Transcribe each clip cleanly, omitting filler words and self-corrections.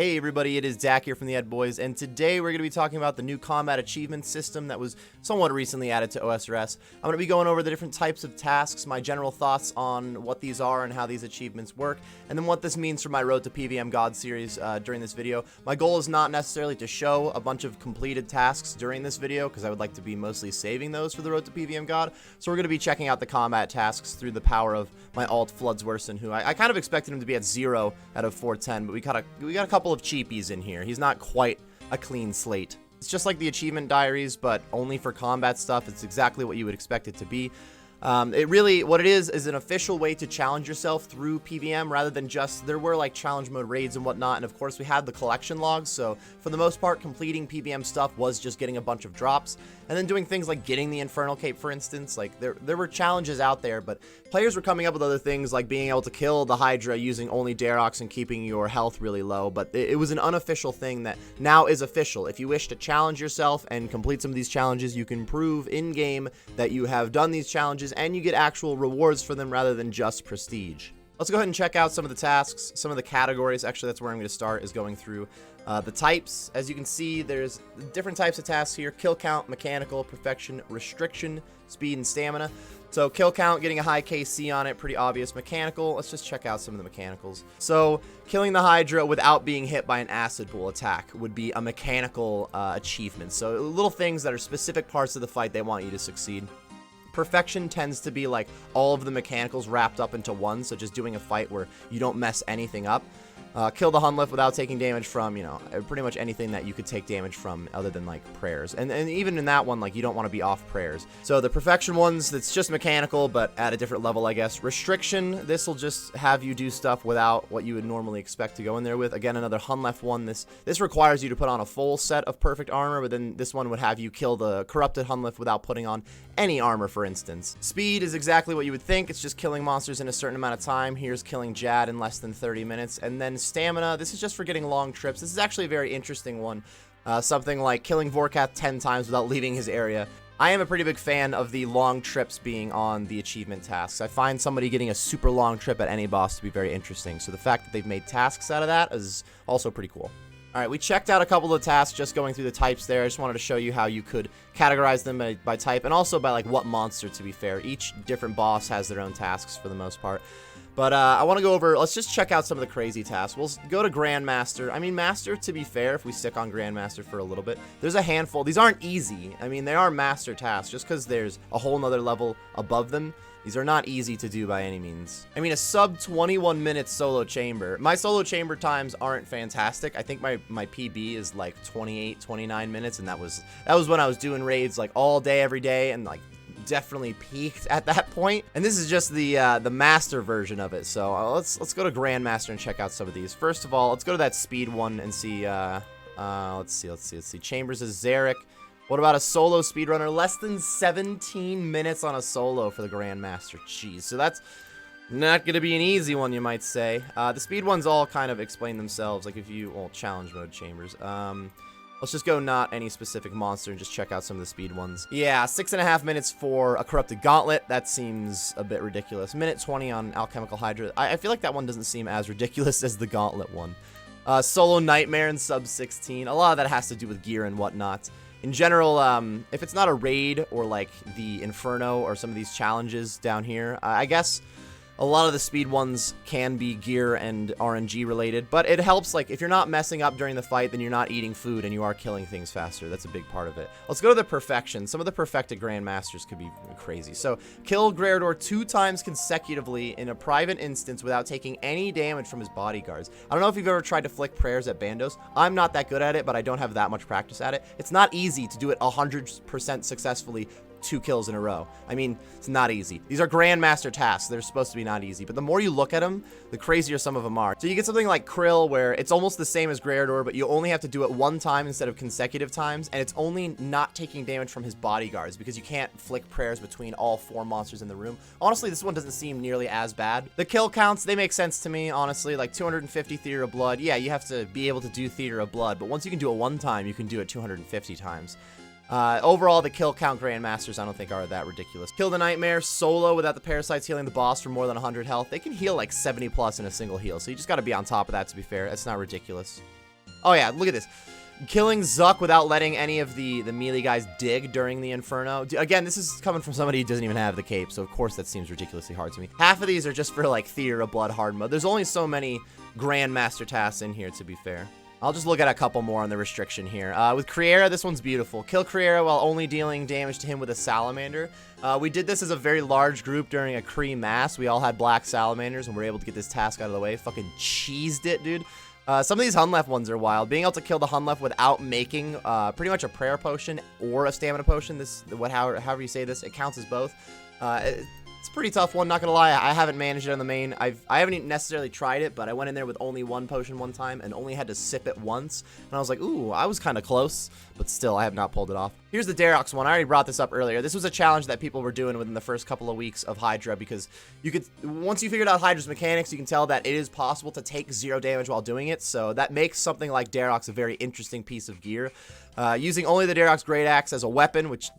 Hey everybody, it is Dak here from the Ed Boys, and today we're going to be talking about the new combat achievement system that was somewhat recently added to OSRS. I'm going to be going over the different types of tasks, my general thoughts on what these are and how these achievements work, and then what this means for my Road to PvM God series during this video. My goal is not necessarily to show a bunch of completed tasks during this video, because I would like to be mostly saving those for the Road to PvM God, so we're going to be checking out the combat tasks through the power of my alt Floodsworsen, who I kind of expected him to be at 0 out of 410, but we got a couple of cheapies in here. He's not quite a clean slate. It's just like the achievement diaries, but only for combat stuff. It's exactly what you would expect it to be. What it is an official way to challenge yourself through PvM rather than just, there were like challenge mode raids and whatnot, and of course we had the collection logs, so for the most part completing PvM stuff was just getting a bunch of drops, and then doing things like getting the Infernal Cape, for instance. Like there were challenges out there, but players were coming up with other things like being able to kill the Hydra using only Darox and keeping your health really low, but it was an unofficial thing that now is official. If you wish to challenge yourself and complete some of these challenges, you can prove in-game that you have done these challenges, and you get actual rewards for them rather than just prestige. Let's go ahead and check out some of the tasks, some of the categories. Actually, that's where I'm going to start, is going through the types. As you can see, there's different types of tasks here: kill count, mechanical, perfection, restriction, speed, and stamina. So kill count, getting a high KC on it, pretty obvious. Mechanical, let's just check out some of the mechanicals. So killing the Hydra without being hit by an acid pool attack would be a mechanical achievement. So little things that are specific parts of the fight they want you to succeed. Perfection tends to be like all of the mechanicals wrapped up into one, so just doing a fight where you don't mess anything up. Kill the Hunlift without taking damage from, pretty much anything that you could take damage from other than, like, prayers. And even in that one, like, you don't want to be off prayers. So the Perfection ones, that's just mechanical, but at a different level, I guess. Restriction, this will just have you do stuff without what you would normally expect to go in there with. Again, another Hunlift one. This requires you to put on a full set of perfect armor, but then this one would have you kill the corrupted Hunlift without putting on any armor, for instance. Speed is exactly what you would think. It's just killing monsters in a certain amount of time. Here's killing Jad in less than 30 minutes. And then stamina, this is just for getting long trips. This is actually a very interesting one. Something like killing Vorkath 10 times without leaving his area. I am a pretty big fan of the long trips being on the achievement tasks. I find somebody getting a super long trip at any boss to be very interesting. So the fact that they've made tasks out of that is also pretty cool. Alright, we checked out a couple of tasks just going through the types there. I just wanted to show you how you could categorize them by type, and also by like what monster, to be fair. Each different boss has their own tasks for the most part. But I want to go over, let's just check out some of the crazy tasks. We'll go to Grandmaster. I mean, Master, to be fair, if we stick on Grandmaster for a little bit, there's a handful. These aren't easy. I mean, they are Master tasks, just because there's a whole nother level above them. These are not easy to do by any means. I mean, a sub 21 minute solo chamber. My solo chamber times aren't fantastic. I think my PB is like 28, 29 minutes, and that was when I was doing raids like all day, every day, and like definitely peaked at that point. And this is just the master version of it. So let's go to Grandmaster and check out some of these. First of all, let's go to that speed one and see. Let's see. Chambers is Zarek. What about a solo speedrunner? Less than 17 minutes on a solo for the Grandmaster. Jeez, so that's not going to be an easy one, you might say. The speed ones all kind of explain themselves, like if you, well, challenge mode chambers. Let's just go not any specific monster and just check out some of the speed ones. Yeah, 6.5 minutes for a Corrupted Gauntlet. That seems a bit ridiculous. Minute 20 on Alchemical Hydra. I feel like that one doesn't seem as ridiculous as the Gauntlet one. Solo Nightmare in sub 16. A lot of that has to do with gear and whatnot. In general, if it's not a raid or like the Inferno or some of these challenges down here, I guess a lot of the speed ones can be gear and RNG related, but it helps, like, if you're not messing up during the fight, then you're not eating food and you are killing things faster. That's a big part of it. Let's go to the Perfection. Some of the perfected Grandmasters could be crazy. So, kill Greardor 2 times consecutively in a private instance without taking any damage from his bodyguards. I don't know if you've ever tried to flick prayers at Bandos. I'm not that good at it, but I don't have that much practice at it. It's not easy to do it 100% successfully 2 kills in a row. I mean, it's not easy. These are Grandmaster tasks. They're supposed to be not easy, but the more you look at them, the crazier some of them are. So you get something like Krill, where it's almost the same as Greardor, but you only have to do it 1 time instead of consecutive times, and it's only not taking damage from his bodyguards, because you can't flick prayers between all 4 monsters in the room. Honestly, this one doesn't seem nearly as bad. The kill counts, they make sense to me, honestly. Like 250 Theater of Blood. Yeah, you have to be able to do Theater of Blood, but once you can do it 1 time, you can do it 250 times. Overall, the kill count Grandmasters I don't think are that ridiculous. Kill the Nightmare solo without the parasites healing the boss for more than 100 health. They can heal like 70 plus in a single heal, so you just got to be on top of that, to be fair. It's not ridiculous. Oh yeah, look at this. Killing Zuck without letting any of the melee guys dig during the Inferno. Again, this is coming from somebody who doesn't even have the cape, so of course that seems ridiculously hard to me. Half of these are just for like Theater of Blood hard mode. There's only so many Grandmaster tasks in here, to be fair. I'll just look at a couple more on the restriction here. With Criera, this one's beautiful. Kill Criera while only dealing damage to him with a Salamander. We did this as a very large group during a Kree mass. We all had black Salamanders and we were able to get this task out of the way. Fucking cheesed it, dude. Some of these Hunlef ones are wild. Being able to kill the Hunlef without making pretty much a prayer potion or a stamina potion, however you say this, it counts as both. It's a pretty tough one, not gonna lie. I haven't managed it on the main. I haven't even necessarily tried it, but I went in there with only one potion one time and only had to sip it once. And I was like, ooh, I was kind of close, but still, I have not pulled it off. Here's the Darox one. I already brought this up earlier. This was a challenge that people were doing within the first couple of weeks of Hydra because you could, once you figured out Hydra's mechanics, you can tell that it is possible to take 0 damage while doing it. So that makes something like Darox a very interesting piece of gear. Using only the Darox Great Axe as a weapon, which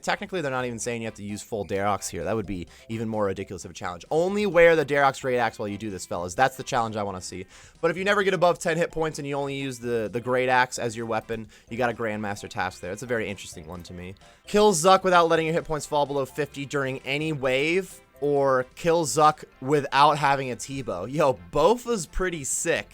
technically they're not even saying you have to use full Darox here. That would be even more ridiculous of a challenge. Only wear the Darox Great Axe while you do this, fellas. That's the challenge I want to see. But if you never get above 10 hit points and you only use the Great Axe as your weapon, you got a Grandmaster task there. It's a very interesting one to me. Kill Zuck without letting your hit points fall below 50 during any wave, or kill Zuck without having a T-bow. Yo, both is pretty sick.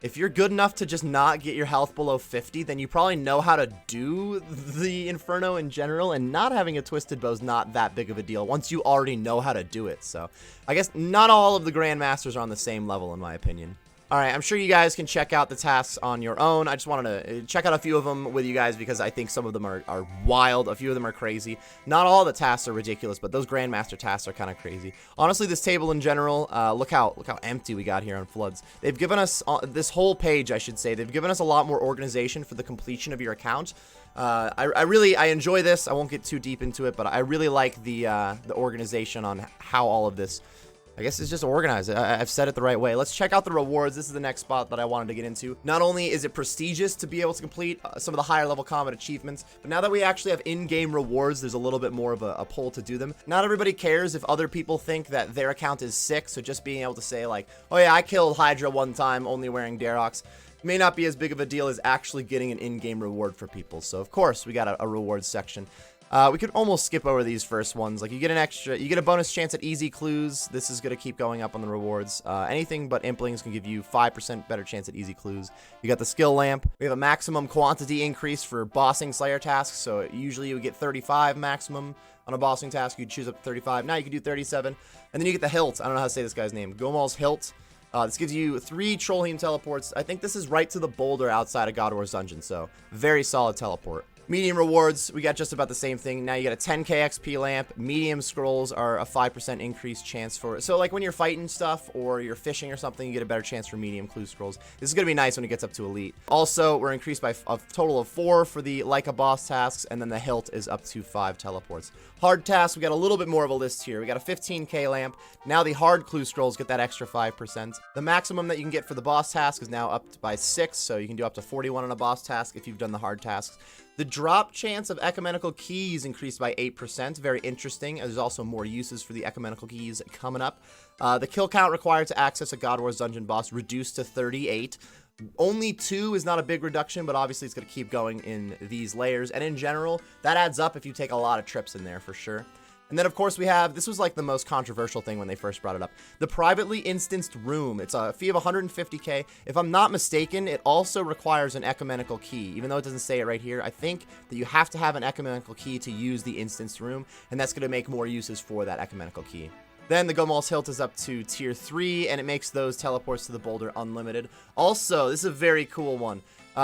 If you're good enough to just not get your health below 50, then you probably know how to do the Inferno in general, and not having a Twisted Bow is not that big of a deal once you already know how to do it. So I guess not all of the Grandmasters are on the same level in my opinion. Alright, I'm sure you guys can check out the tasks on your own. I just wanted to check out a few of them with you guys because I think some of them are wild. A few of them are crazy. Not all the tasks are ridiculous, but those Grandmaster tasks are kind of crazy. Honestly, this table in general, look how empty we got here on Floods. They've given us, this whole page, I should say, they've given us a lot more organization for the completion of your account. I enjoy this. I won't get too deep into it, but I really like the organization on how all of this, I guess, it's just organized. I've said it the right way. Let's check out the rewards. This is the next spot that I wanted to get into. Not only is it prestigious to be able to complete some of the higher level combat achievements, but now that we actually have in-game rewards, there's a little bit more of a pull to do them. Not everybody cares if other people think that their account is sick, so just being able to say like, oh yeah, I killed Hydra one time only wearing Darox, may not be as big of a deal as actually getting an in-game reward for people. So of course, we got a rewards section. We could almost skip over these first ones. Like you get a bonus chance at easy clues. This is going to keep going up on the rewards. Anything but implings can give you 5% better chance at easy clues. You got the skill lamp. We have a maximum quantity increase for bossing slayer tasks. So usually you would get 35 maximum on a bossing task. You'd choose up to 35. Now you can do 37. And then you get the hilt. I don't know how to say this guy's name. Gomal's hilt. This gives you 3 Trollheim teleports. I think this is right to the boulder outside of God War's dungeon. So very solid teleport. Medium rewards, we got just about the same thing. Now you got a 10k XP lamp. Medium scrolls are a 5% increased chance for, so like when you're fighting stuff or you're fishing or something, you get a better chance for medium clue scrolls. This is going to be nice when it gets up to elite. Also, we're increased by a total of 4 for the like a boss tasks, and then the hilt is up to 5 teleports. Hard tasks, we got a little bit more of a list here. We got a 15k lamp. Now the hard clue scrolls get that extra 5%. The maximum that you can get for the boss task is now up by 6, so you can do up to 41 on a boss task if you've done the hard tasks. The drop chance of ecumenical keys increased by 8%. Very interesting. There's also more uses for the ecumenical keys coming up. The kill count required to access a God War's dungeon boss reduced to 38. Only 2 is not a big reduction, but obviously it's going to keep going in these layers. And in general, that adds up if you take a lot of trips in there for sure. And then, of course, we have, this was like the most controversial thing when they first brought it up, the privately instanced room. It's a fee of 150k. If I'm not mistaken, it also requires an ecumenical key. Even though it doesn't say it right here, I think that you have to have an ecumenical key to use the instanced room, and that's going to make more uses for that ecumenical key. Then the Gomal's hilt is up to tier 3, and it makes those teleports to the boulder unlimited. Also, this is a very cool one.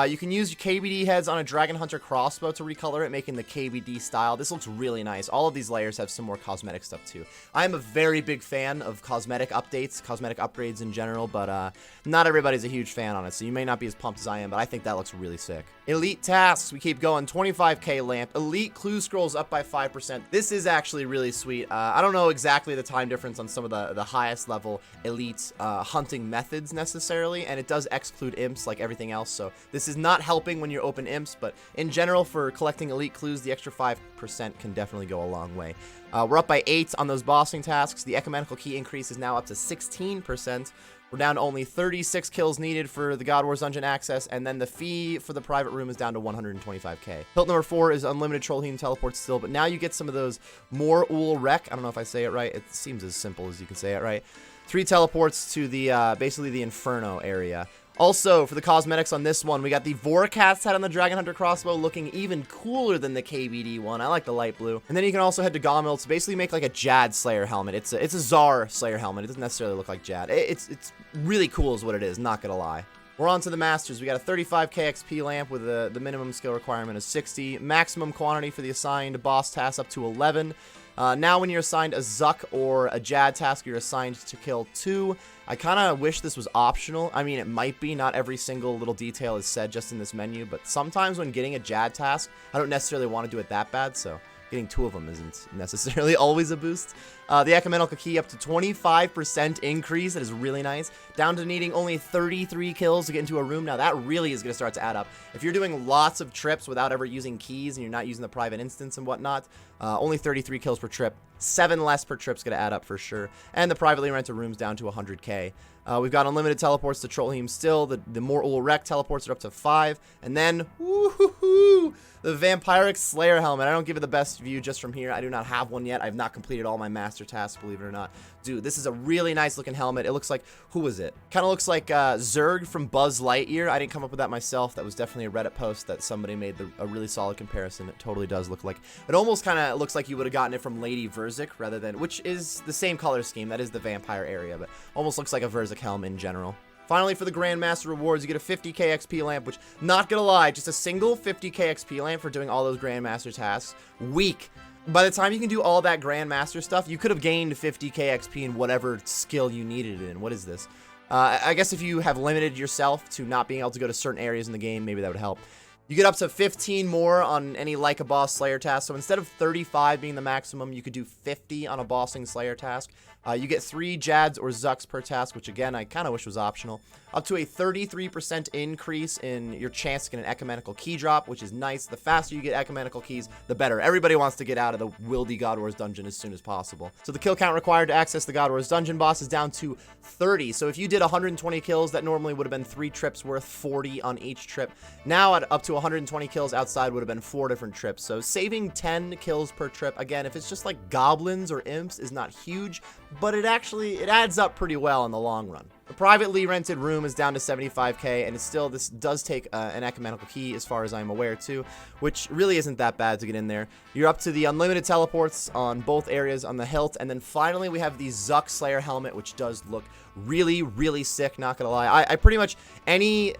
You can use KBD heads on a Dragon Hunter crossbow to recolor it, making the KBD style. This looks really nice. All of these layers have some more cosmetic stuff too. I'm a very big fan of cosmetic updates, cosmetic upgrades in general, but not everybody's a huge fan on it, so you may not be as pumped as I am, but I think that looks really sick. Elite tasks, we keep going. 25k lamp. Elite clue scrolls up by 5%. This is actually really sweet. I don't know exactly the time difference on some of the highest level elite hunting methods necessarily, and it does exclude imps like everything else, so this is not helping when you open imps, but in general for collecting elite clues, the extra 5% can definitely go a long way. We're up by 8 on those bossing tasks. The ecumenical key increase is now up to 16%. We're down to only 36 kills needed for the God Wars Dungeon access, and then the fee for the private room is down to 125k. Hilt number 4 is unlimited Trollheim teleports still, but now you get some of those more Ul Rek. I don't know if I say it right. It seems as simple as you can say it right. 3 teleports to the basically the Inferno area. Also, for the cosmetics on this one, we got the Vorkat's head on the Dragon Hunter crossbow looking even cooler than the KBD one. I like the light blue. And then you can also head to Gomil to basically make like a Jad Slayer helmet. It's a Zar Slayer helmet. It doesn't necessarily look like Jad. It's really cool is what it is, not gonna lie. We're on to the Masters. We got a 35k XP lamp with the minimum skill requirement of 60. Maximum quantity for the assigned boss task up to 11. Now when you're assigned a Zuck or a Jad task, you're assigned to kill 2. I kind of wish this was optional. I mean, it might be. Not every single little detail is said just in this menu, but sometimes when getting a Jad task, I don't necessarily want to do it that bad, so getting 2 of them isn't necessarily always a boost. The ecumenical key up to 25% increase. That is really nice. Down to needing only 33 kills to get into a room. Now that really is going to start to add up. If you're doing lots of trips without ever using keys and you're not using the private instance and whatnot, only 33 kills per trip. 7 less per trip's going to add up for sure. And the privately rented room's down to 100k. We've got unlimited teleports to Trollheim still. The more Ul Rek teleports are up to 5. And then, woohoo, the Vampiric Slayer helmet. I don't give it the best view just from here. I do not have one yet. I've not completed all my master tasks, believe it or not. Dude, this is a really nice looking helmet. It looks like, who was it? Kind of looks like Zurg from Buzz Lightyear. I didn't come up with that myself. That was definitely a Reddit post that somebody made a really solid comparison. It totally does look like, it almost kind of looks like you would have gotten it from Lady Verzik rather than, which is the same color scheme. That is the vampire area, but almost looks like a Verzik helm in general. Finally, for the Grandmaster rewards, you get a 50k XP lamp, which, not gonna lie, just a single 50k XP lamp for doing all those Grandmaster tasks. Weak. By the time you can do all that Grandmaster stuff, you could have gained 50k XP in whatever skill you needed it in. What is this? I guess if you have limited yourself to not being able to go to certain areas in the game, maybe that would help. You get up to 15 more on any Like a Boss Slayer task. So instead of 35 being the maximum, you could do 50 on a Bossing Slayer task. You get 3 Jads or Zucks per task, which again, I kind of wish was optional. Up to a 33% increase in your chance to get an ecumenical key drop, which is nice. The faster you get ecumenical keys, the better. Everybody wants to get out of the Wildy God Wars dungeon as soon as possible. So the kill count required to access the God Wars dungeon boss is down to 30. So if you did 120 kills, that normally would have been 3 trips worth 40 on each trip. Now at up to 120 kills outside would have been 4 different trips. So saving 10 kills per trip, again, if it's just like goblins or imps, is not huge, but it adds up pretty well in the long run. The privately rented room is down to 75k, and this does take an ecumenical key as far as I'm aware too, which really isn't that bad to get in there. You're up to the unlimited teleports on both areas on the hilt, and then finally we have the Zuck Slayer helmet, which does look really, really sick, not gonna lie. I pretty much, any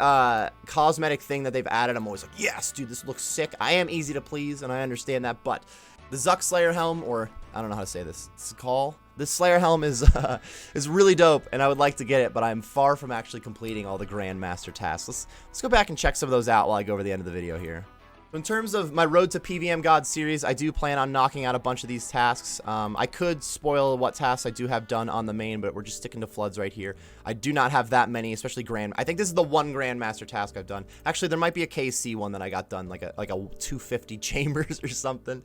cosmetic thing that they've added, I'm always like, yes, dude, this looks sick. I am easy to please, and I understand that, but the Zuck Slayer helm, or I don't know how to say this, this Slayer helm is really dope, and I would like to get it, but I'm far from actually completing all the Grandmaster tasks. Let's go back and check some of those out while I go over the end of the video here. In terms of my Road to PvM God series, I do plan on knocking out a bunch of these tasks. I could spoil what tasks I do have done on the main, but we're just sticking to floods right here. I do not have that many, especially I think this is the one Grandmaster task I've done. Actually, there might be a KC one that I got done, like a 250 chambers or something.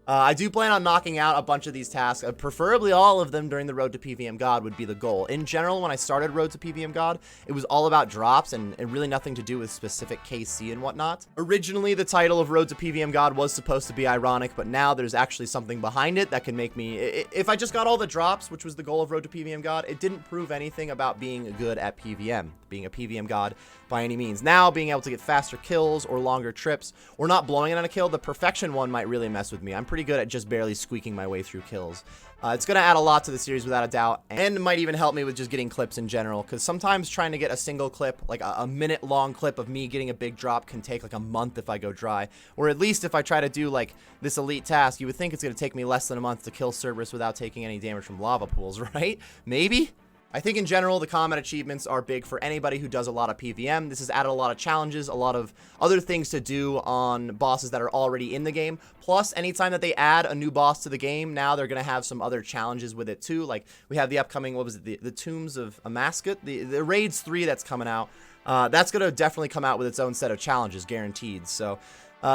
I do plan on knocking out a bunch of these tasks, preferably all of them during the Road to PvM God would be the goal. In general, when I started Road to PvM God, it was all about drops and really nothing to do with specific KC and whatnot. Originally, the title of Road to PvM God was supposed to be ironic, but now there's actually something behind it that can make me, if I just got all the drops, which was the goal of Road to PvM God, it didn't prove anything about being good at PvM, being a PvM God by any means. Now, being able to get faster kills or longer trips, or not blowing it on a kill, the perfection one might really mess with me. I'm pretty good at just barely squeaking my way through kills. It's going to add a lot to the series without a doubt, and it might even help me with just getting clips in general, because sometimes trying to get a single clip, like a minute-long clip of me getting a big drop, can take like a month if I go dry. Or at least if I try to do like this elite task, you would think it's going to take me less than a month to kill Cerberus without taking any damage from lava pools, right? Maybe? I think in general, the combat achievements are big for anybody who does a lot of PvM. This has added a lot of challenges, a lot of other things to do on bosses that are already in the game. Plus, anytime that they add a new boss to the game, now they're going to have some other challenges with it too. Like, we have the upcoming, what was it, the Tombs of Amascut? The Raids 3 that's coming out. That's going to definitely come out with its own set of challenges, guaranteed. So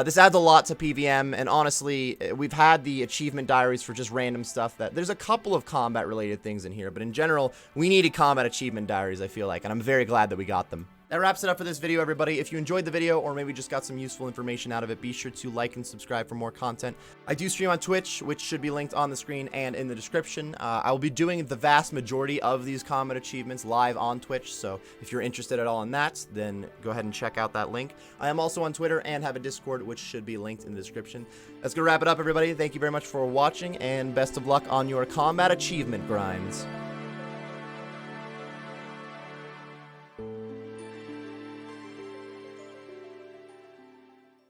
This adds a lot to PvM, and honestly, we've had the achievement diaries for just random stuff. There's a couple of combat-related things in here, but in general, we needed combat achievement diaries, I feel like, and I'm very glad that we got them. That wraps it up for this video, everybody. If you enjoyed the video, or maybe just got some useful information out of it, be sure to like and subscribe for more content. I do stream on Twitch, which should be linked on the screen and in the description. I will be doing the vast majority of these combat achievements live on Twitch, so if you're interested at all in that, then go ahead and check out that link. I am also on Twitter and have a Discord, which should be linked in the description. That's gonna wrap it up, everybody. Thank you very much for watching, and best of luck on your combat achievement grinds.